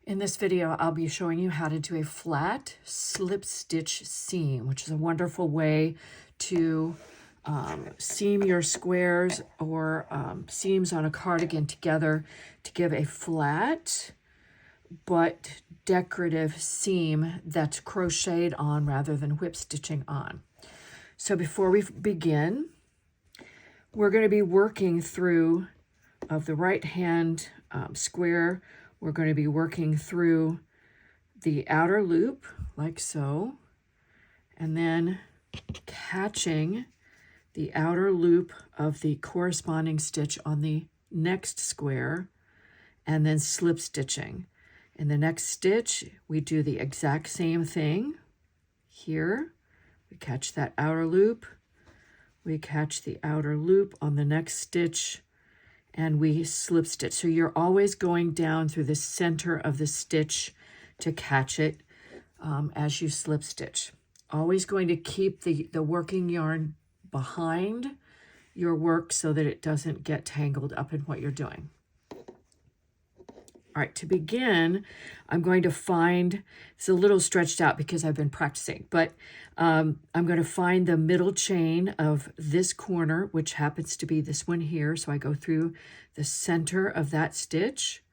In this video, I'll be showing you how to do a flat slip stitch seam, which is a wonderful way to seam your squares or seams on a cardigan together to give a flat but decorative seam that's crocheted on rather than whip stitching on. So before we begin, we're going to be working through of the right hand square. We're going to be working through the outer loop like so, and then catching the outer loop of the corresponding stitch on the next square, and then slip stitching. In the next stitch, we do the exact same thing. Here, we catch that outer loop, we catch the outer loop on the next stitch, and we slip stitch. So you're always going down through the center of the stitch to catch it as you slip stitch. Always going to keep the working yarn behind your work so that it doesn't get tangled up in what you're doing. All right, to begin, I'm going to find, it's a little stretched out because I've been practicing, but I'm going to find the middle chain of this corner, which happens to be this one here. So I go through the center of that stitch,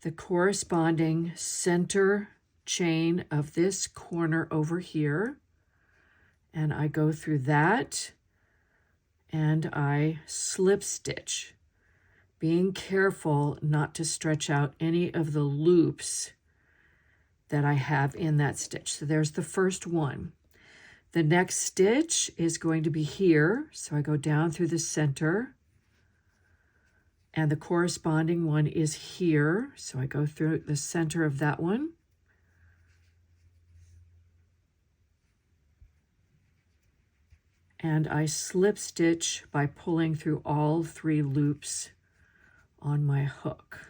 the corresponding center chain of this corner over here, and I go through that, and I slip stitch, being careful not to stretch out any of the loops that I have in that stitch. So there's the first one. The next stitch is going to be here. So I go down through the center, and the corresponding one is here. So I go through the center of that one. And I slip stitch by pulling through all 3 loops on my hook.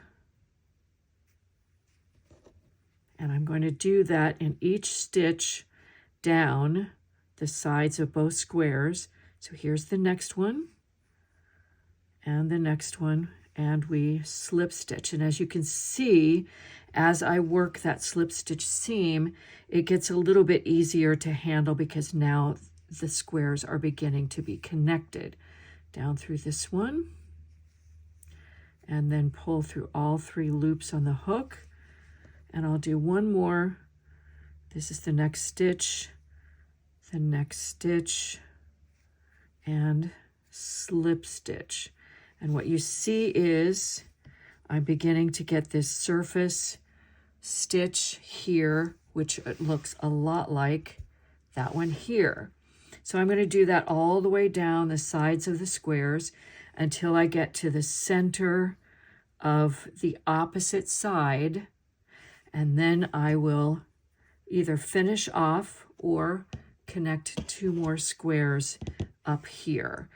And I'm going to do that in each stitch down the sides of both squares. So here's the next one and the next one, and we slip stitch. And as you can see, as I work that slip stitch seam, it gets a little bit easier to handle because now the squares are beginning to be connected. Down through this one, and then pull through all 3 loops on the hook. And I'll do one more. This is the next stitch, and slip stitch. And what you see is I'm beginning to get this surface stitch here, which it looks a lot like that one here. So I'm going to do that all the way down the sides of the squares until I get to the center of the opposite side, and then I will either finish off or connect 2 more squares up here.